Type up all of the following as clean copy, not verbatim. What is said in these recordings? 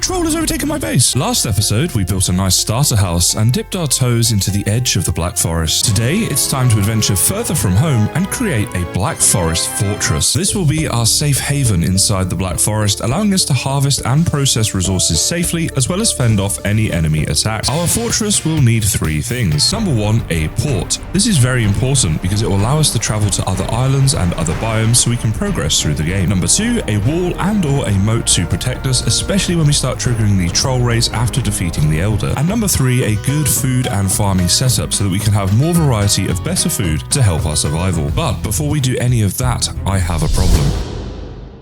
troll has overtaken my base. Last episode, we built a nice starter house and dipped our toes into the edge of the Black Forest. Today, it's time to adventure further from home and create a Black Forest fortress. This will be our safe haven inside the Black Forest, allowing us to harvest and process resources safely, as well as fend off any enemy attacks. Our fortress will need three things. Number one, a port. This is very important because it will allow us to travel to other islands and other biomes so we can progress through the game. Number two, a wall and or a moat to protect us, especially when we start triggering the troll race after defeating the Elder. And number three, a good food and farming setup so that we can have more variety of better food to help our survival. But before we do any of that, I have a problem.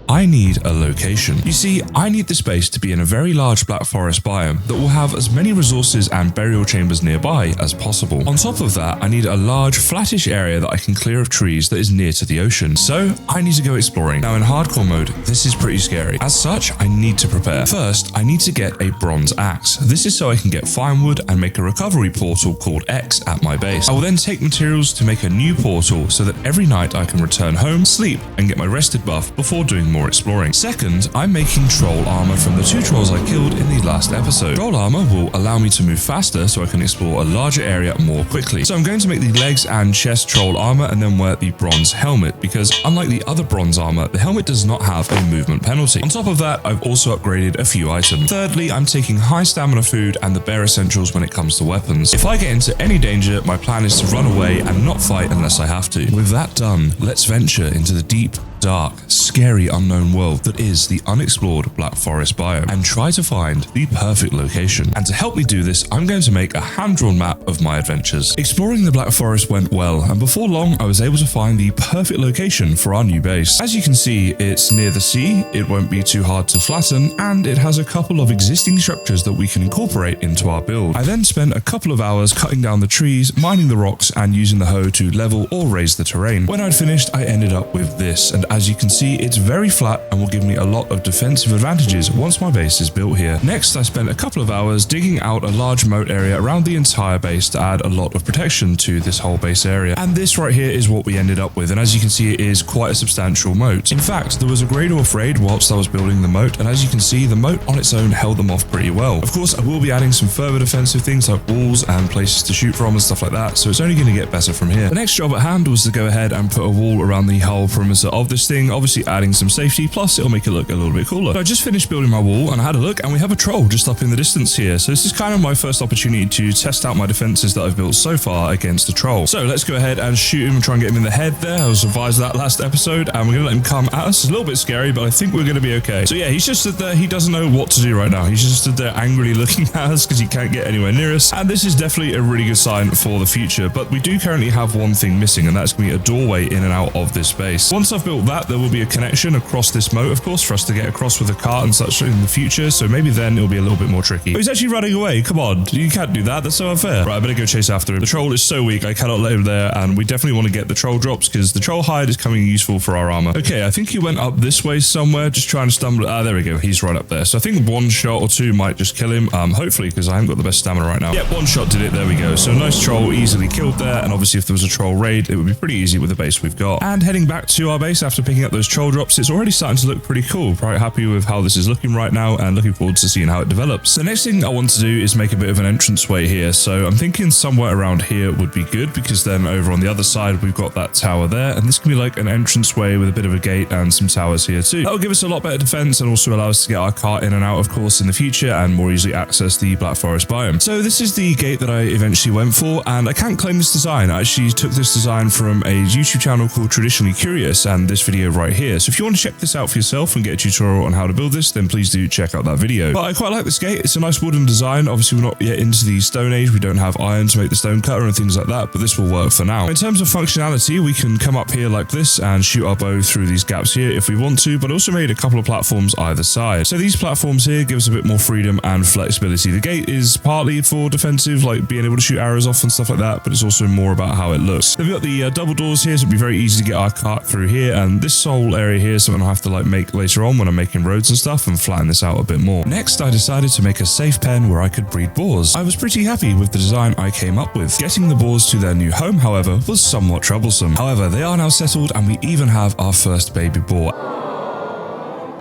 I need a location. You see, I need the space to be in a very large Black Forest biome that will have as many resources and burial chambers nearby as possible. On top of that, I need a large, flattish area that I can clear of trees that is near to the ocean. So, I need to go exploring. Now, in hardcore mode, this is pretty scary. As such, I need to prepare. First, I need to get a bronze axe. This is so I can get firewood and make a recovery portal called X at my base. I will then take materials to make a new portal so that every night I can return home, sleep, and get my rested buff before doing more exploring. Second, I'm making troll armor from the 2 trolls I killed in the last episode. Troll armor will allow me to move faster so I can explore a larger area more quickly. So I'm going to make the legs and chest troll armor and then wear the bronze helmet because unlike the other bronze armor, the helmet does not have a movement penalty. On top of that, I've also upgraded a few items. Thirdly, I'm taking high stamina food and the bare essentials when it comes to weapons. If I get into any danger, my plan is to run away and not fight unless I have to. With that done, let's venture into the deep, dark, scary unknown world that is the unexplored Black Forest biome and try to find the perfect location. And to help me do this, I'm going to make a hand-drawn map of my adventures. Exploring the Black Forest went well, and before long I was able to find the perfect location for our new base. As you can see, it's near the sea, it won't be too hard to flatten, and it has a couple of existing structures that we can incorporate into our build. I then spent a couple of hours cutting down the trees, mining the rocks, and using the hoe to level or raise the terrain. When I'd finished, I ended up with this, and as you can see, it's very flat and will give me a lot of defensive advantages once my base is built here. Next, I spent a couple of hours digging out a large moat area around the entire base to add a lot of protection to this whole base area. And this right here is what we ended up with, and as you can see, it is quite a substantial moat. In fact, there was a great dwarf raid whilst I was building the moat, and as you can see, the moat on its own held them off pretty well. Of course, I will be adding some further defensive things like walls and places to shoot from and stuff like that, so it's only going to get better from here. The next job at hand was to go ahead and put a wall around the whole perimeter of this thing, obviously adding some safety, plus it'll make it look a little bit cooler. So I just finished building my wall and I had a look and we have a troll just up in the distance here. So this is kind of my first opportunity to test out my defenses that I've built so far against a troll. So let's go ahead and shoot him and try and get him in the head there. I was advised that last episode and we're going to let him come at us. It's a little bit scary, but I think we're going to be okay. So yeah, he's just stood there. He doesn't know what to do right now. He's just stood there angrily looking at us because he can't get anywhere near us. And this is definitely a really good sign for the future, but we do currently have one thing missing, and that's going to be a doorway in and out of this base. Once I've built that, there will be a connection across this moat, of course, for us to get across with a cart and such in the future, so maybe then it'll be a little bit more tricky. Oh, he's actually running away. Come on, you can't do that. That's so unfair. Right, I better go chase after him. The troll is so weak, I cannot let him there, and we definitely want to get the troll drops because the troll hide is coming useful for our armor. Okay, I think he went up this way somewhere, just trying to stumble. Ah, there we go. He's right up there. So I think one shot or two might just kill him, hopefully, because I haven't got the best stamina right now. Yep, one shot did it. There we go. So nice troll, easily killed there, and obviously if there was a troll raid, it would be pretty easy with the base we've got. And heading back to our base after picking up those troll drops, it's already starting to look pretty cool. Quite happy with how this is looking right now and looking forward to seeing how it develops. The next thing I want to do is make a bit of an entranceway here. So I'm thinking somewhere around here would be good because then over on the other side, we've got that tower there. And this can be like an entranceway with a bit of a gate and some towers here too. That'll give us a lot better defense and also allow us to get our cart in and out, of course, in the future and more easily access the Black Forest biome. So this is the gate that I eventually went for, and I can't claim this design. I actually took this design from a YouTube channel called Traditionally Curious and this video right here. So if you want to check this out for yourself and get a tutorial on how to build this, then please do check out that video. But I quite like this gate. It's a nice wooden design. Obviously, we're not yet into the Stone Age. We don't have iron to make the stone cutter and things like that, but this will work for now. In terms of functionality, we can come up here like this and shoot our bow through these gaps here if we want to, but also made a couple of platforms either side. So these platforms here give us a bit more freedom and flexibility. The gate is partly for defensive, like being able to shoot arrows off and stuff like that, but it's also more about how it looks. Then we've got the double doors here, so it'll be very easy to get our cart through here, and this whole area here is something I'll have to like make later on when I'm making roads and stuff and flatten this out a bit more. Next, I decided to make a safe pen where I could breed boars. I was pretty happy with the design I came up with. Getting the boars to their new home, however, was somewhat troublesome. However, they are now settled and we even have our first baby boar.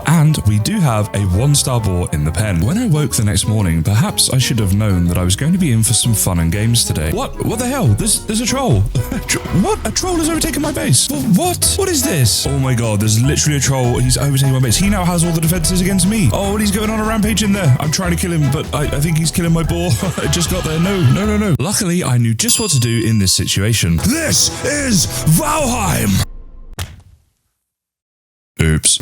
And we do have a 1-star boar in the pen. When I woke the next morning, perhaps I should have known that I was going to be in for some fun and games today. What the hell? There's a troll. What? A troll has overtaken my base. What? What is this? Oh my god, there's literally a troll. He's overtaking my base. He now has all the defenses against me. Oh, and he's going on a rampage in there. I'm trying to kill him, but I think he's killing my boar. I just got there. No. Luckily, I knew just what to do in this situation. This is Valheim! Oops.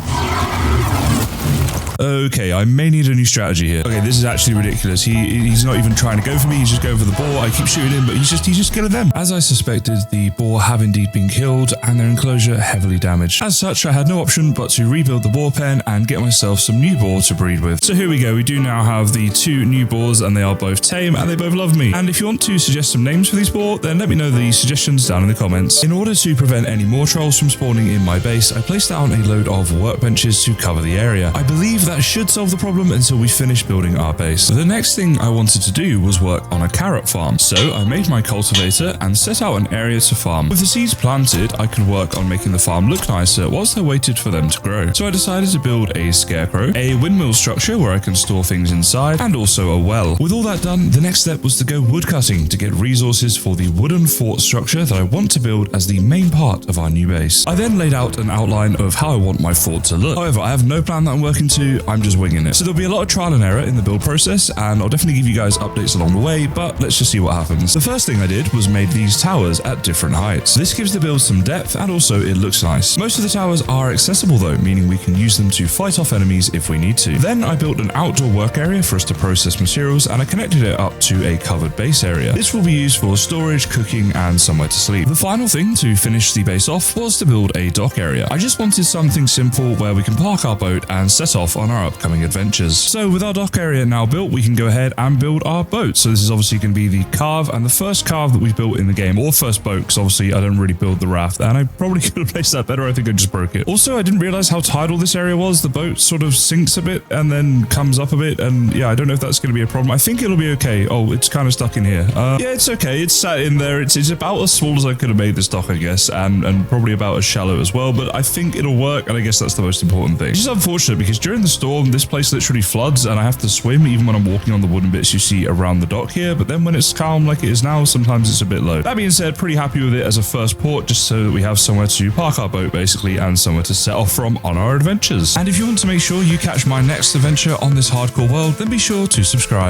Okay, I may need a new strategy here. Okay, this is actually ridiculous. He's not even trying to go for me. He's just going for the boar. I keep shooting him, but he's just killing them. As I suspected, the boar have indeed been killed and their enclosure heavily damaged. As such, I had no option but to rebuild the boar pen and get myself some new boar to breed with. So here we go. We do now have the 2 new boars and they are both tame and they both love me. And if you want to suggest some names for these boar, then let me know the suggestions down in the comments. In order to prevent any more trolls from spawning in my base, I placed down a load of workbenches to cover the area. I believe that should solve the problem until we finish building our base. The next thing I wanted to do was work on a carrot farm. So I made my cultivator and set out an area to farm. With the seeds planted, I could work on making the farm look nicer whilst I waited for them to grow. So I decided to build a scarecrow, a windmill structure where I can store things inside, and also a well. With all that done, the next step was to go woodcutting to get resources for the wooden fort structure that I want to build as the main part of our new base. I then laid out an outline of how I want my fort to look. However, I have no plan that I'm working to, I'm just winging it. So there'll be a lot of trial and error in the build process, and I'll definitely give you guys updates along the way, but let's just see what happens. The first thing I did was made these towers at different heights. This gives the build some depth, and also it looks nice. Most of the towers are accessible though, meaning we can use them to fight off enemies if we need to. Then I built an outdoor work area for us to process materials, and I connected it up to a covered base area. This will be used for storage, cooking, and somewhere to sleep. The final thing to finish the base off was to build a dock area. I just wanted something simple where we can park our boat and set off on our upcoming adventures. So with our dock area now built, we can go ahead and build our boat. So this is obviously going to be the carve, and the first carve that we've built in the game, or first boat, because obviously I don't really build the raft, and I probably could have placed that better. I think I just broke it. Also, I didn't realize how tidal this area was. The boat sort of sinks a bit and then comes up a bit, and yeah, I don't know if that's going to be a problem. I think it'll be okay. Oh, it's kind of stuck in here. Yeah, it's okay. It's sat in there. It's about as small as I could have made this dock, I guess, and probably about as shallow as well, but I think it'll work, and I guess that's the most important thing. It's just unfortunate because during the storm, this place literally floods, and I have to swim even when I'm walking on the wooden bits you see around the dock here, but then when it's calm like it is now, sometimes it's a bit low. That being said, pretty happy with it as a first port, just so that we have somewhere to park our boat basically, and somewhere to set off from on our adventures. And if you want to make sure you catch my next adventure on this hardcore world, then be sure to subscribe.